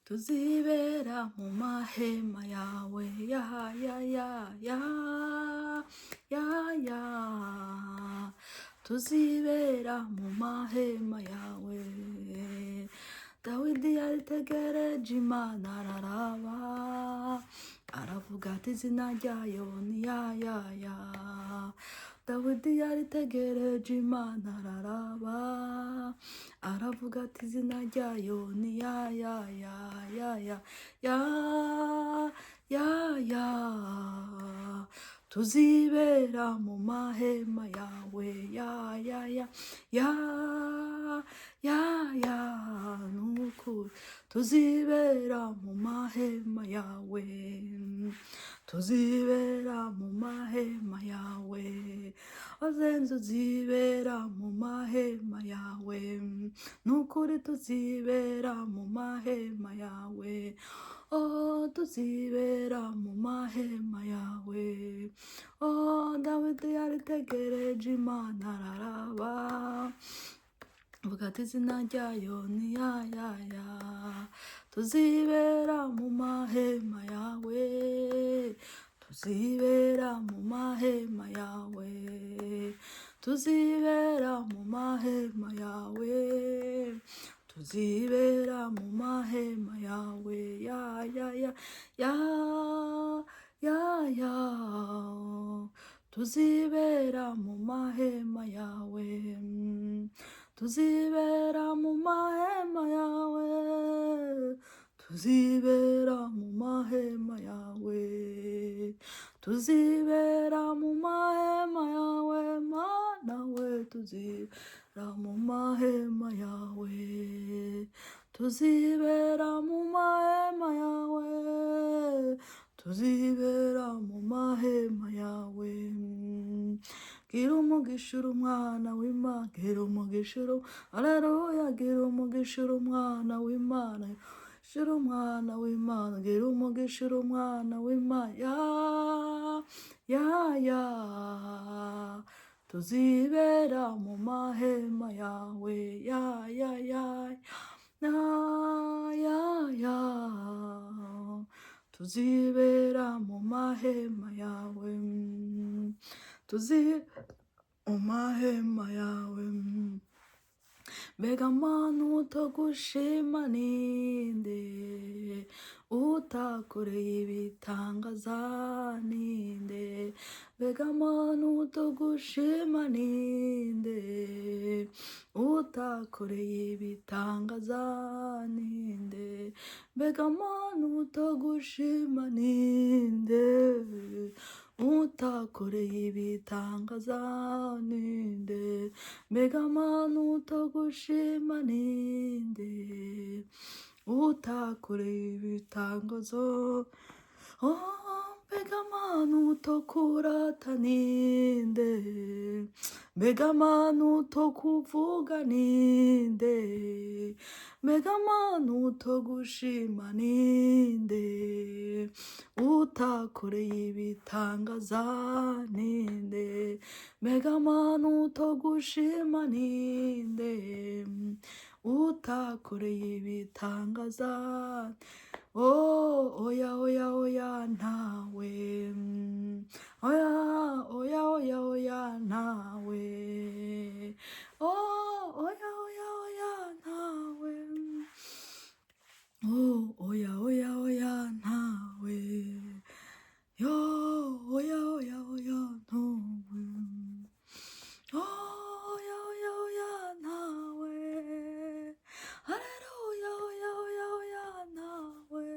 tuzibera mu mahema yawe ya ya ya ya ya ya tuzibera mu mahema yawe. Dawidi yaritegereje Imana araraba aravuga ati izina ryayo ni ya ya ya. Dawidi yaritegereje Imana araraba aravuga ati izina ryayo ni ya ya ya ya ya ya ya ya tuzibera mu mahema yawe ya ya ya ya ya ya nukuri tuzibera mu mahema yawe, tuzibera mu mahema yawe, ozenze uzibera mu mahema yawe, nukuri tuzibera mu mahema yawe, oh tuzibera mu mahema yawe. Oh Dawidi yaritegereje Imana araraba vuga ati izina ryayo ni ya ya ya tuzibera mu mahema yawe, tuzibera mu mahema yawe, tuzibera mu mahema yawe, tuzibera mu mahema yawe ya ya ya ya ya ya tuzibera mu mahema yawe, tuzibera mu mahema yawe, tuzibera mu mahema yawe, tuzibera mu mahema yawe, Mana we tuzibera mu mahema yawe, tuzibera mu mahema yawe, tuzibera mu mahema yawe. Gira umugisha umwana w'Imana, gira umugisha haleluya, gira umugisha umwana w'Imana, shira umwana w'Imana, gira umugisha umwana w'Imana ya ya ya tuzibera mu mahema yawe ya ya ya ya ya ya tuzibera mu mahema yawe, tuzibera mu mahema yawe. Mbega Mana utagushima ninde, utakoreye ibitangaza ninde, mbega Mana utagushima ninde, utakoreye ibitangaza ninde, mbega Mana utagushima ninde, utakoreye ibitangaza ninde, mbega Mana utagushima ninde, utakoreye ibitangazo, oh mbega Mana utakurata ninde, mbega Mana utakuvuga ninde, mbega Mana utagushima ninde, utakoreye ibitangaza ninde, mbega Mana utagushima ninde, utakoreye ibitangaza, oh oya oya oya ntawe, oya oya oya oya ntawe, oh oya oya oya ntawe, oh oya oya oya ntawe, yo oya oya oya ntawe, oh oya oya oya ntawe, haleluya oya oya oya ntawe,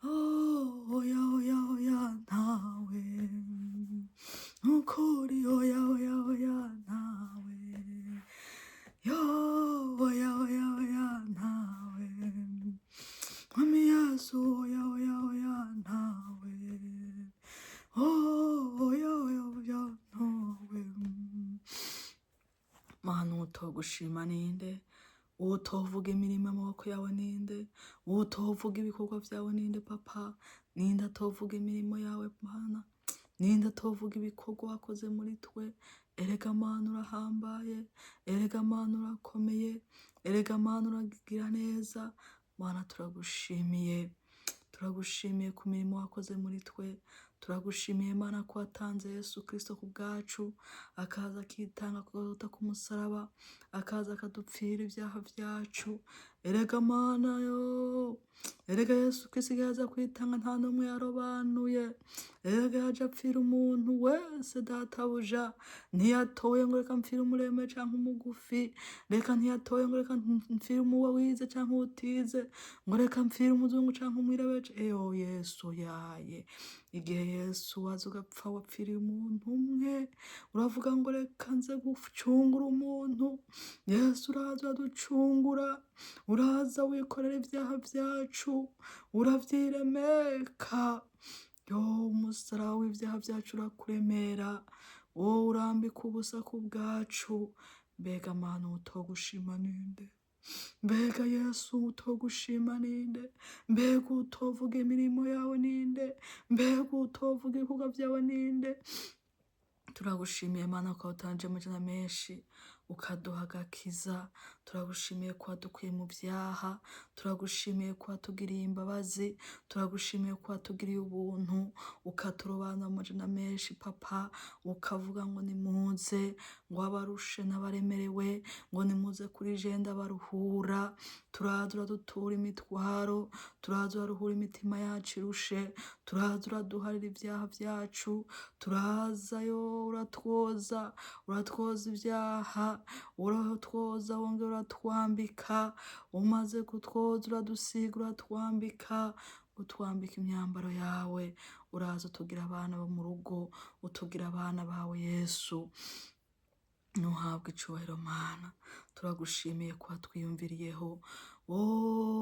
oh oya oya oya ntawe, nukuri oya oya oya ntawe, yo oya oya oya ntawe, Mwami Yesu oya oya oya ntawe, oh oya oya oya ntawe. Mana utogushima ninde, utovuga imirimo y'amaboko yawe ninde, utovuga ibikorwa byawe ninde papa, ninde atovuga imirimo yawe Mana, ninde atovuga ibikorwa wakoze muri twe. Erega Mana urahambaye, erega Mana urakomeye, erega Mana uragira neza, Mana turagushimiye, turagushimiye ku mirimo wakoze muri twe, turagushimiye Mana ko watanze Yesu Kristo ku bwacu, akaza akitanga akagota ku musaraba, akaza akadupfira ibyaha byacu. Erega Mana yo, erega Yesu Kristo yaza kwitanga nta n'umwe yarobanuye, erega yaje apfira umuntu wese databuja, ntiyatoye ngo reka mpfire umuremure canke umugufi, reka ntiyatoye ngo reka mpfire umuwa wize canke utize, ngo reka mpfire umuzungu canke umwirabure. Eyo Yesu yaye, igihe Yesu waza ugapfa wapfiriye umuntu umwe, uravuga ngo reka nze gucungura umuntu. Yesu uraza uraducungura, uraza wikorera ibyaha byacu, uravyiremeka. Yo, umusaraba w'ibyaha byacu urakuremera, wowe urambika ubusa ku bwacu. Mbega Mana utogushima ninde? Mbega Yesu utogushima ninde? Mbega utovuga imirimo yawe ninde? Mbega utovuga ibikorwa byawe ninde? Turagushimiye Mana ko watanje amajana menshi ukaduha agakiza. Turagushimiye ko wadukuye mu byaha, turagushimiye ko watugiriye imbabazi, turagushimiye ko watugiriye ubuntu, ukaturobanura amajana menshi Papa, ukavuga ngo nimuze, ngo abarushe n'abaremerewe, ngo nimuze kuri je ndabaruhura. Turaza uradutura imitwaro, turaza uraruhura imitima yacu irushe, turaza uraduharira ibyaha byacu, turaza yo uratwoza, uratwoza ibyaha, uratwoza wongera uratwambika, umaze kutwoza uradusiga uratwambika, utwambika imyambaro yawe. Uraza utugira abana bo mu rugo, utugira abana bawe Yesu. Nuhabwe icubahiro Mana, turagushimiye ko watwiyumviriyeho,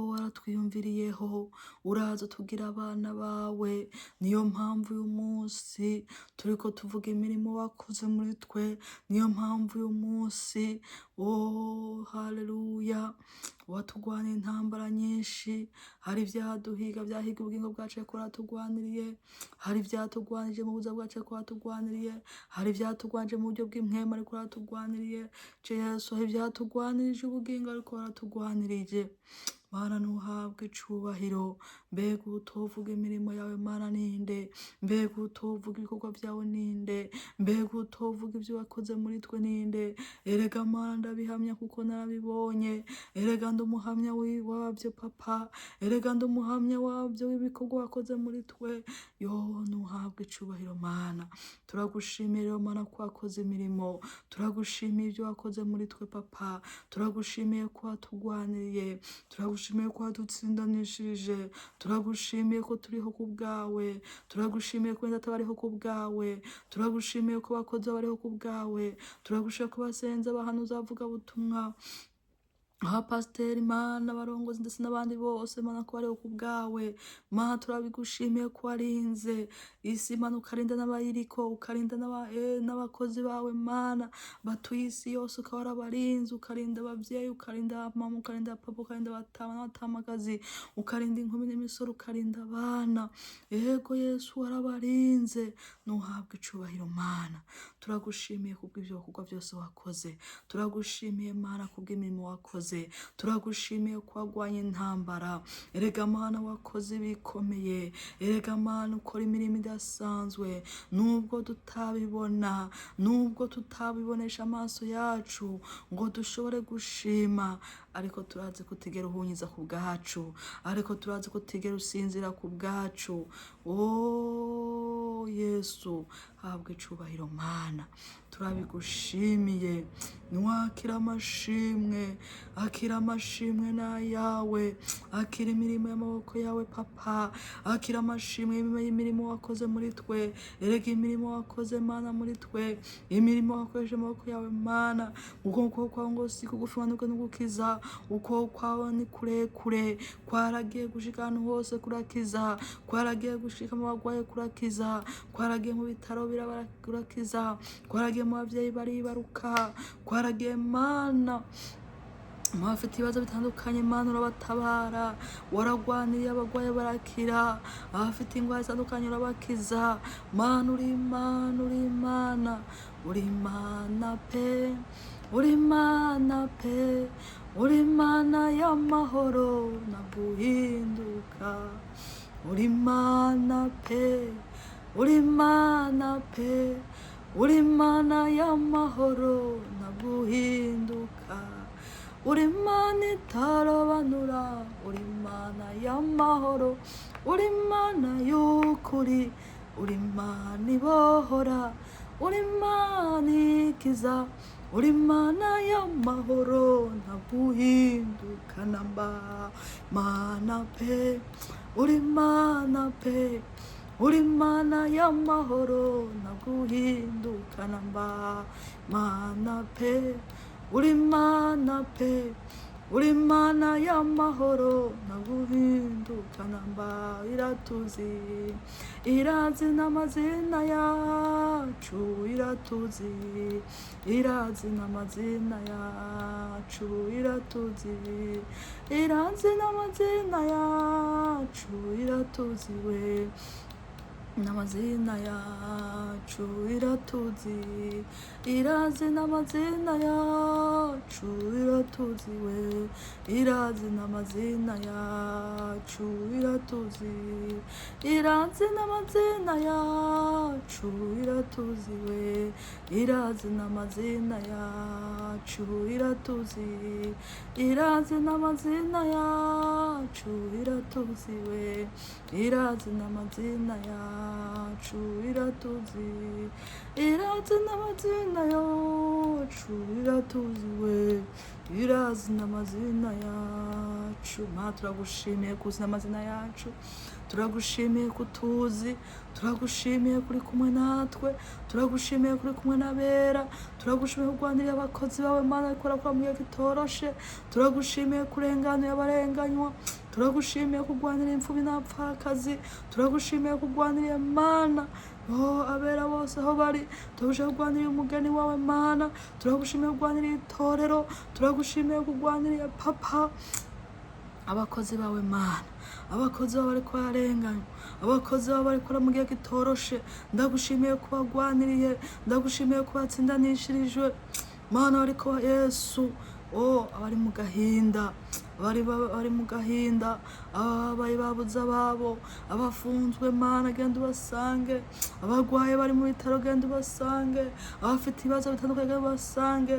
waratwiyumviriyeho, uraza tugira abana bawe. Niyo mpamvu uyu munsi turiko tuvuga imirimo wakoze muri twe, niyo mpamvu uyu munsi haleluya, watugwaniye intambara nyinshi. Hari ibyaduhiga byahiga ubugingo bwacu ariko waratugwaniriye, hari ibyatugwanije mu buzima bwacu ariko waratugwaniriye, hari ibyatugwanije mu buryo bw'impwema ariko waratugwaniriye. Yesu, hari ibyatugwanirije ubugingo ariko waratugwanirije. Mana nuhabwe icubahiro. Mbega utovuga imirimo yawe Mana ninde? Mbega utovuga ibikorwa byawe ninde? Mbega utovuga ibyo wakoze muri twe ninde? Erega Mana ndabihamya kuko narabibonye, erega ndi umuhamya wabyo Papa, erega ndi umuhamya wabyo w'ibikorwa wakoze muri twe. Yo, nuhabwe icubahiro Mana. Turagushimiye rero Mana ko wakoze imirimo, turagushimiye ibyo wakoze muri twe Papa, turagushimiye ko watugwaniriye, turagushimiye ko wadutsindanishije, turagushimiye ko turiho ku bwawe, turagushimiye ko ndata bariho ku bwawe, turagushimiye ko bakoze bariho ku bwawe, turagushimiye ko basenze abahanuzi bavuga butumwa, pasiteri Mana, abarongozi ndetse n'abandi bose Mana ko bariho ku bwawe. Mana turabigushimiye ko warinze isi Mana, ukarinda n'abayiriko, ukarinda n'abakozi bawe Mana batuye isi yose, ukaba warabarinze, ukarinda ababyeyi, ukarinda mama, ukarinda papa, ukarinda abatama n'abatamakazi, ukarinda inkumi n'imisoro, ukarinda abana. Yego Yesu warabarinze, nuhabwe icubahiro Mana. Turagushimiye kubw'ibyo bikorwa byose wakoze, turagushimiye Mana kubw'imirimo wakoze, turagushimiye ko wagwanye intambara. Erega Mana wakoze bikomeye, erega Mana ukora imirimo idasanzwe, nubwo tutabibona, nubwo tutabibonesha amaso yacu ngo dushobore gushima, ariko turazi kutigera uhunyiza ku bwacu, ariko turazi kutigera usinzira ku bwacu. Yesu, habwe icubahiro Mana. Turabigushimiye, nwakira amashimwe, akira amashimwe n'ayawe, akira imirimo y'amaboko yawe Papa, akira amashimwe y'imirimo wakoze muri twe. Erega imirimo wakoze Mana muri twe, imirimo wakoresheje amaboko yawe Mana, ukuboko kwawe ngo si kugufi wanduke n'ugukiza, ukuboko kwawe ni kurekure, kwaragiye gushika ahantu hose kurakiza, kwaragiye gushika mu bagwaye kurakiza, kwaragiye mu bitaro kurakiza, kwaragiye mu babyeyi baribaruka, kwaragiye Mana abafite ibibazo bitandukanye Mana urabatabara, waragwaniriye abagwaye barakira, abafite indwara zitandukanye urabakiza. Mana uri Imana, uri Imana, uri Imana pe, uri Imana pe, uri Imana y'amahoro naguhinduka, uri Imana pe, uri Imana pe, uri Imana y'amahoro naguhinduka, uri Imana itarobanura, uri Imana y'amahoro, uri Imana y'ukuri, uri Imana ibohora, uri Imana ikiza, uri Imana y'amahoro naguhinduka namba, Mana pe, uri Imana pe, uri Imana y'amahoro naguhinduka namba, Mana pe, uri Imana pe, uri Imana y'amahoro naguhinduka namba, iratuzi, irazi n'amazina yacu, iratuzi, irazi n'amazina yacu, iratuzi, irazi n'amazina yacu, iratuzi we, n'amazina yacu iratuzi, irazi n'amazina yacu iratuzi we, irazi n'amazina yacu iratuzi, irazi n'amazina yacu iratuzi we, irazi n'amazina yacu iratuzi, irazi n'amazina yacu iratuzi we, irazi n'amazina yacu iratuzi, irazi n'amazina yacu iratuzi we, irazi n'amazina yacu. Ma turagushimiye kuzi amazina yacu, turagushimiye kutuzi, turagushimiye kuri kumwe natwe, turagushimiye kuri kumwe n'abera, turagushimiye kurwanirira abakozi bawe Mana ikora kwa mugihe kitoroshe, turagushimiye kurenganura abarenganywa, turagushimiye kurwanira imfubyi n'abapfakazi, turagushimiye kurwanira Mana abera bose aho bari, turagushimiye kurwanira umugeni wawe Mana, turagushimiye kurwanira itorero, turagushimiye kurwanira papa, abakozi bawe Mana, abakozi bawe bariko bararenganywa, abakozi bawe barikora mu gihe kitoroshe, ndagushimiye kubagwaniriye, ndagushimiye kubatsindanishirijwe Mana, bariko Yesu, abari mu gahinda, bari mu gahinda, ababaye babuze ababo, abafunzwe Mana genda ubasange, abagwaye bari mu bitaro genda ubasange, abafite ibibazo bitandukanye genda ubasange,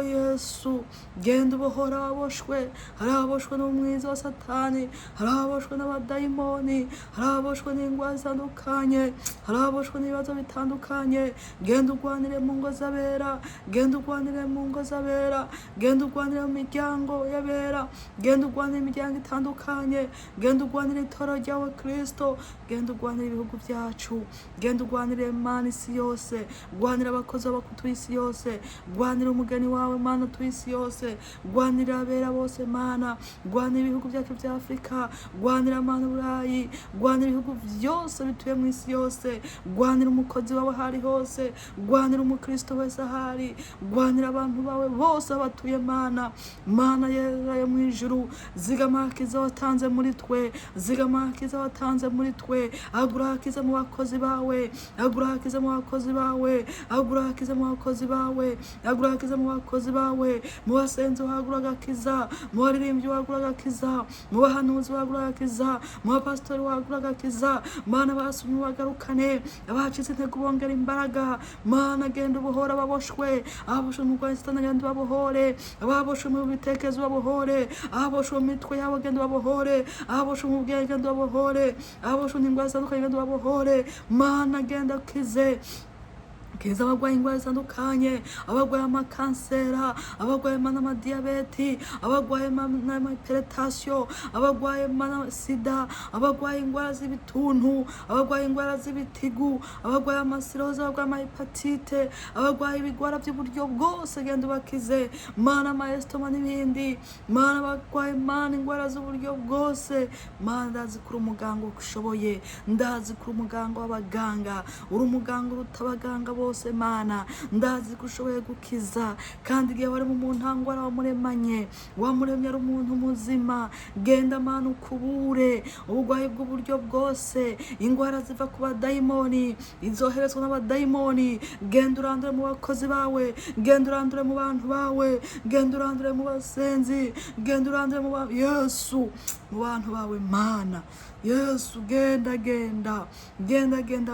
Yesu genda ubohora ababoshwe, hari ababoshwe n'umwiza wa satani, hari ababoshwe n'abadayimoni, hari ababoshwe n'indwara zitandukanye, hari ababoshwe n'ibibazo bitandukanye, genda urwanire mu ngo z'abera, genda urwanire mu ngo z'abera, genda urwanire mu miryango y'abera, genda urwanire imiryango itandukanye, genda urwanire itoro ryawe Kristo, genda urwanire ibihugu byacu, genda urwanire Mana isi yose, rwanira abakozi bakutuye isi yose, rwanira umugeni wawe Mana utuye isi yose, rwanira abera bose Mana, rwanira ibihugu byacu bya Afurika, rwanira Mana Burayi, rwanira ibihugu byose bituye mu isi yose, rwanira umukozi wawe ahari hose, rwanira umukristo wese ahari, rwanira abantu bawe bose batuye Mana, Mana yera mu ijuru, zigama akiza watanze muri twe, zigama akiza watanze muri twe, agura akiza mu bakozi bawe, agura akiza mu bakozi bawe, agura akiza mu bakozi bawe, agura akiza mu bakozi bawe, mu basenzi wagura agakiza, mu baririmbyi wagura agakiza, mu bahanuzi wagura agakiza, mu bapasitori wagura agakiza, Mana basumye bagarukane, abacitse intege ubongera imbaraga, Mana genda ubohora ababoshwe, ababoshwe mu rwanda satani genda ubabohore, ababoshwe mu bitekerezo babohore, ababoshwe mu mitwe yabo genda ubabohore, ababoshwe mu bwenge genda ubabohore, ababoshwe n'indwara zitandukanye genda ubabohore, Mana genda ukize, kiza abagwaye indwara zitandukanye, abagwaye amakansera, abagwaye amadiyabeti, abagwaye amahiperetasiyo, abagwaye sida, abagwaye indwara z'ibituntu, abagwaye indwara z'ibitigu, abagwaye amasiroze, abagwaye amahepatite, abagwaye ibigwara by'uburyo bwose genda ubakize, Mana amayesitoma n'ibindi, Mana abagwaye Mana indwara z'uburyo bwose, Mana ndazi kuri umuganga ushoboye, ndazi kuri umuganga w'abaganga, uri umuganga uruta abaganga bose, byose Mana ndazi ko ushoboye gukiza kandi igihe wari mu ntangwara wamuremanye wamuremye ari umuntu muzima genda Mana ukubure ubugwayi bw'uburyo bwose ingwara ziva ku badayimoni izoherezwa n'abadayimoni genda urandure mu bakozi bawe genda urandure mu bantu bawe genda urandure mu basenzi genda urandure mu Yesu mu bantu bawe Mana Yesu genda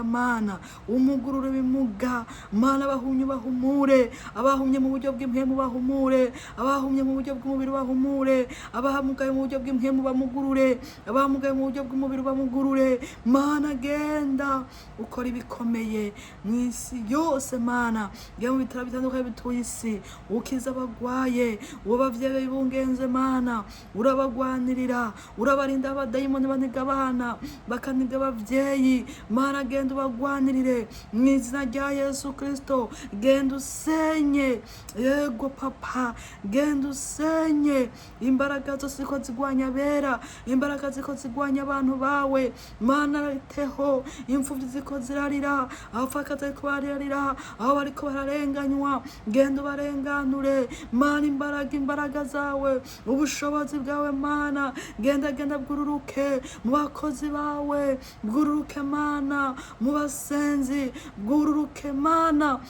Mana umugurure bimuga Mana abahumye bahumure abahumye mu buryo bw'impemu bahumure abahumye mu buryo bw'umubiri bahumure abahamugaye mu buryo bw'impemu bamugurure abahamugaye mu buryo bw'umubiri bamugurure Mana genda ukora ibikomeye mu isi yose Mana ya mu bitaro bitandukanye bituye isi ukiza abagwaye ubavyeyi bungenze Mana urabagwanirira urabarinda abadayimoni baniga abana bakaniga abavyeyi Mana genda ubagwanirire mu izina rya Yesu Kristo genda usenye yego Papa genda usenye imbaraga zose ziko zigwanya bera imbaraga ziko zigwanya abantu bawe Mana riteho imfuvyi ziko zirarira abapfakazi bariko bararira aho bariko bararenganywa genda ubarenganure Mana imbaraga zawe ubushobozi bwawe Mana genda bwururuke mu bakozi bawe bwururuke Mana mu basenzi bwururuke Mana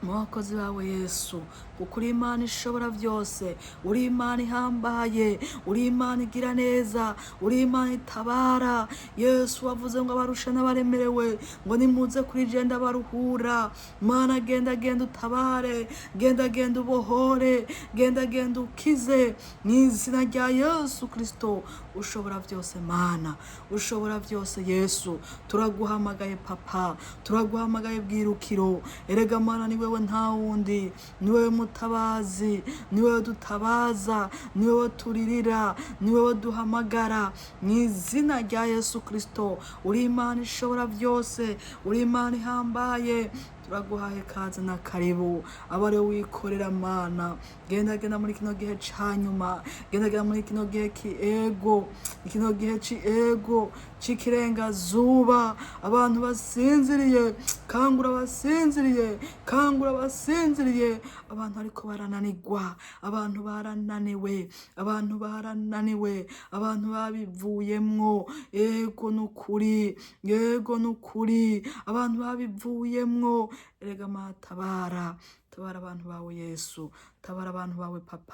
mu bakozi bawe Yesu kuko uri Imana ishobora byose uri Imana ihambaye uri Imana igira neza uri Imana itabara Yesu wavuze ngo abarusha n'abaremerewe ngo nimuze kuri je ndabaruhura Mana genda utabare genda ubohore genda ukize mu izina rya Yesu Kristo ushobora byose Mana ushobora byose Yesu turaguhamagaye Papa turaguhamagaye bwirukiro erega Mana ni wewe nta wundi ni wewe mutabazi ni wewe dutabaza ni wewe turirira ni wewe duhamagara mu izina rya Yesu Kristo uri Imana ishobora byose uri Imana ihambaye turaguhaye kaze na karibu abare wikorera Mana genda muri kino gihe canyuma genda muri kino gihe kino gihe ciego cikirenga zuba abantu basinziriye kangura basinziriye abantu ariko barananirwa abantu barananiwe abantu babivuyemwo yego nukuri abantu babivuyemwo erega Mana tabara abantu bawe Yesu tabara abantu bawe Papa